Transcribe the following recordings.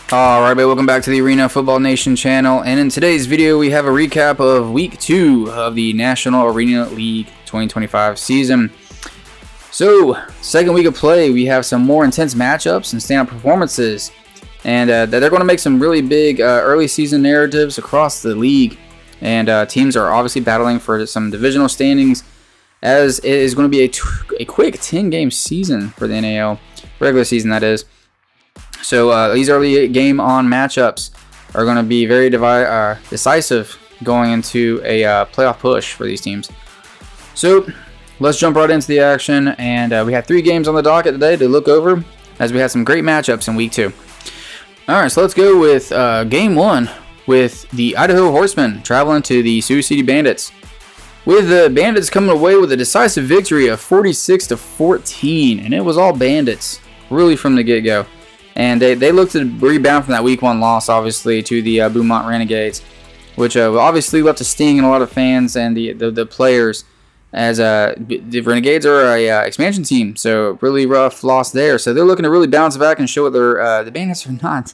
Alright, welcome back to the Arena Football Nation channel, and in today's video we have a recap of Week 2 of the National Arena League 2025 season. So, second week of play, we have some more intense matchups and standout performances, and they're going to make some really big early season narratives across the league, and teams are obviously battling for some divisional standings, as it is going to be a quick 10-game season for the NAL, regular season that is. So these early game on matchups are going to be very decisive going into a playoff push for these teams. So let's jump right into the action, and we have 3 games on the docket today to look over, as we had some great matchups in Week 2. Alright, so let's go with Game 1 with the Idaho Horsemen traveling to the Sioux City Bandits, with the Bandits coming away with a decisive victory of 46-14, and it was all Bandits really from the get-go. And they looked to rebound from that Week 1 loss, obviously, to the Beaumont Renegades, which obviously left a sting in a lot of fans and the players, as the Renegades are a expansion team, so really rough loss there. So they're looking to really bounce back and show what the Bandits are not.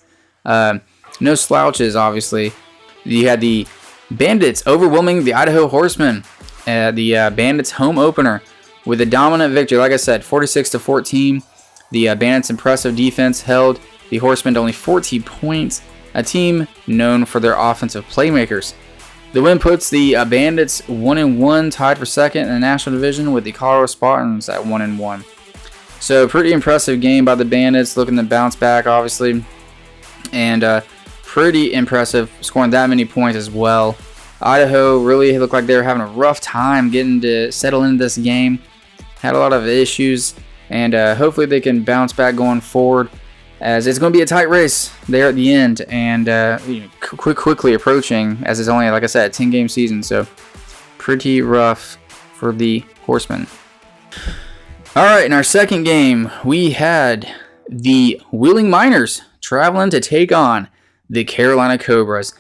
No slouches, obviously. You had the Bandits overwhelming the Idaho Horsemen, the Bandits home opener, with a dominant victory. Like I said, 46-14. The Bandits' impressive defense held the Horsemen to only 14 points, a team known for their offensive playmakers. The win puts the Bandits 1-1, tied for second in the National Division, with the Colorado Spartans at 1-1. So pretty impressive game by the Bandits, looking to bounce back, obviously, and pretty impressive scoring that many points as well. Idaho really looked like they were having a rough time getting to settle into this game, had a lot of issues. And hopefully they can bounce back going forward, as it's going to be a tight race there at the end, and quickly approaching, as it's only, like I said, a 10-game season, so pretty rough for the Horsemen. All right, in our second game, we had the Wheeling Miners traveling to take on the Carolina Cobras.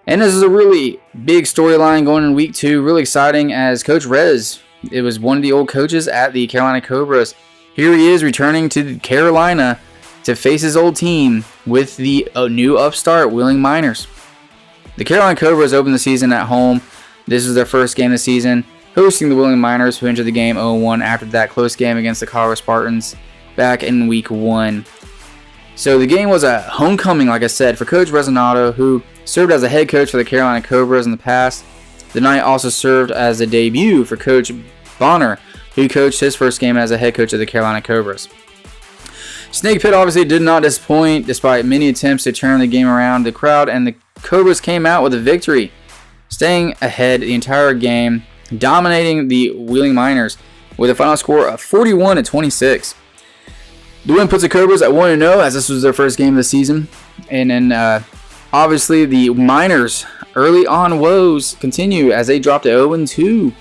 And this is a really big storyline going in Week 2, really exciting, as Coach Rez, it was one of the old coaches at the Carolina Cobras. Here he is returning to Carolina to face his old team with the new upstart Wheeling Miners. The Carolina Cobras opened the season at home. This was their first game of the season, hosting the Wheeling Miners, who entered the game 0-1 after that close game against the Colorado Spartans back in Week 1. So the game was a homecoming, like I said, for Coach Resinato, who served as a head coach for the Carolina Cobras in the past. The night also served as a debut for Coach Bonner, who coached his first game as a head coach of the Carolina Cobras. Snake Pit obviously did not disappoint despite many attempts to turn the game around. The crowd and the Cobras came out with a victory, staying ahead the entire game, dominating the Wheeling Miners with a final score of 41-26. The win puts the Cobras at 1-0, as this was their first game of the season. And then obviously the Miners' early on woes continue as they dropped to 0-2.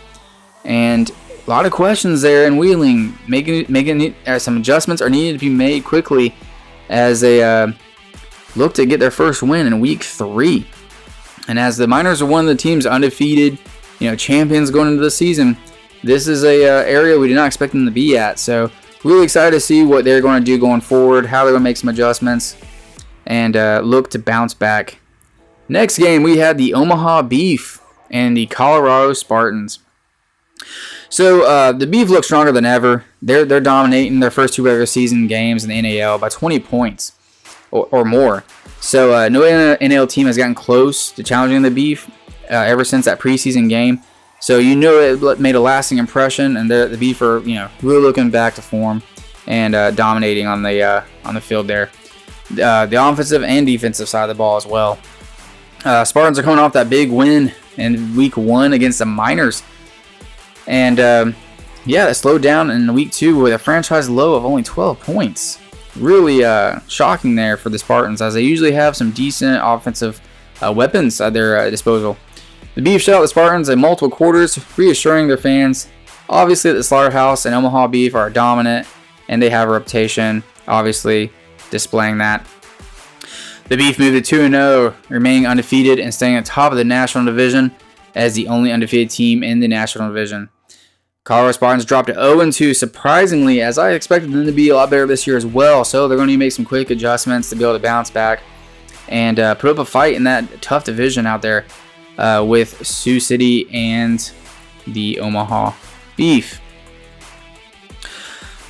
And a lot of questions there in Wheeling. Making some adjustments are needed to be made quickly as they look to get their first win in Week 3. And as the Miners are one of the teams undefeated, champions going into the season, this is a area we did not expect them to be at. So really excited to see what they're going to do going forward, how they're going to make some adjustments, and look to bounce back. Next game, we had the Omaha Beef and the Colorado Spartans. So the Beef look stronger than ever. They're dominating their first 2 regular season games in the NAL by 20 points or more. So no NAL team has gotten close to challenging the Beef ever since that preseason game. So it made a lasting impression, and the Beef are really looking back to form and dominating on the field there. The offensive and defensive side of the ball as well. Spartans are coming off that big win in Week 1 against the Miners. And it slowed down in Week 2 with a franchise low of only 12 points. Really shocking there for the Spartans, as they usually have some decent offensive weapons at their disposal. The Beef shut out the Spartans in multiple quarters, reassuring their fans, obviously, that the Slaughterhouse and Omaha Beef are dominant, and they have a reputation, obviously, displaying that. The Beef moved to 2-0, remaining undefeated and staying at the top of the National Division as the only undefeated team in the National Division. Colorado Spartans dropped to 0-2, surprisingly, as I expected them to be a lot better this year as well. So they're going to make some quick adjustments to be able to bounce back and put up a fight in that tough division out there with Sioux City and the Omaha Beef.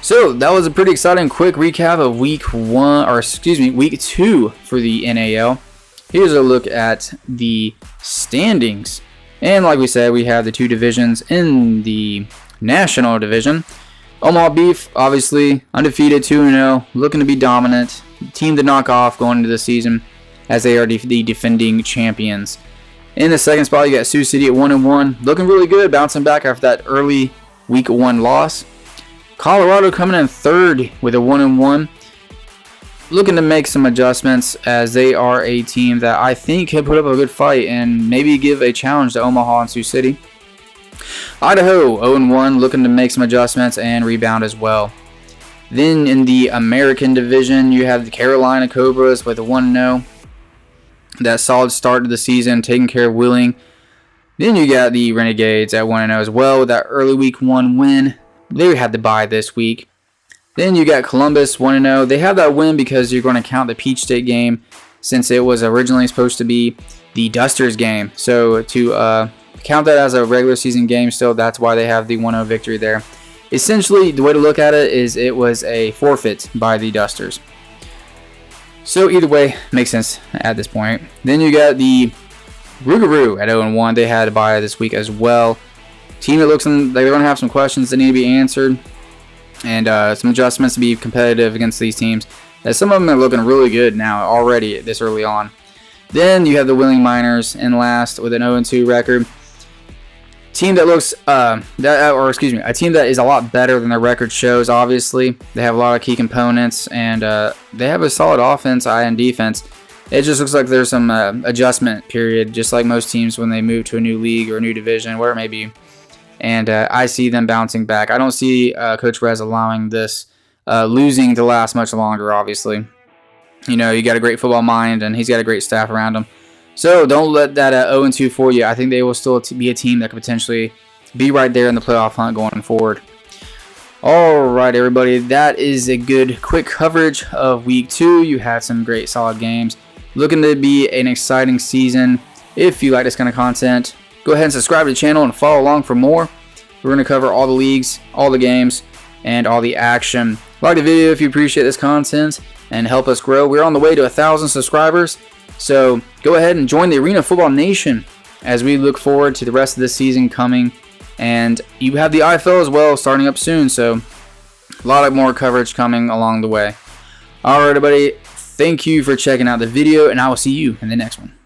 So that was a pretty exciting quick recap of week 2 for the NAL. Here's a look at the standings. And like we said, we have the 2 divisions in the National Division. Omaha Beef, obviously, undefeated, 2-0, looking to be dominant. Team to knock off going into the season, as they are the defending champions. In the second spot, you got Sioux City at 1-1, looking really good, bouncing back after that early week 1 loss. Colorado coming in third with a 1-1. Looking to make some adjustments, as they are a team that I think can put up a good fight and maybe give a challenge to Omaha and Sioux City. Idaho 0-1, looking to make some adjustments and rebound as well. Then in the American Division, you have the Carolina Cobras with a 1-0. That solid start to the season, taking care of Wheeling. Then you got the Renegades at 1-0 as well with that early week 1 win. They had to bye this week. Then you got Columbus 1-0. They have that win because you're going to count the Peach State game, since it was originally supposed to be the Dusters game. So to count that as a regular season game still, that's why they have the 1-0 victory there. Essentially, the way to look at it is it was a forfeit by the Dusters. So either way, makes sense at this point. Then you got the Rougarou at 0-1. They had a bye this week as well. Team that looks like they're going to have some questions that need to be answered, and some adjustments to be competitive against these teams, as some of them are looking really good now already this early on. Then you have the Wheeling Miners in last with an 0-2 record. Team that looks, a team that is a lot better than their record shows. Obviously, they have a lot of key components, and they have a solid offense and defense. It just looks like there's some adjustment period, just like most teams when they move to a new league or a new division, where it may be. And I see them bouncing back. I don't see Coach Rez allowing this losing to last much longer, obviously. You know, you got a great football mind, and he's got a great staff around him. So don't let that 0-2 fool you. I think they will still be a team that could potentially be right there in the playoff hunt going forward. All right, everybody. That is a good, quick coverage of Week 2. You had some great, solid games. Looking to be an exciting season. If you like this kind of content, go ahead and subscribe to the channel and follow along for more. We're going to cover all the leagues, all the games, and all the action. Like the video if you appreciate this content and help us grow. We're on the way to 1,000 subscribers. So go ahead and join the Arena Football Nation as we look forward to the rest of this season coming. And you have the IFL as well starting up soon. So a lot of more coverage coming along the way. All right, everybody. Thank you for checking out the video, and I will see you in the next one.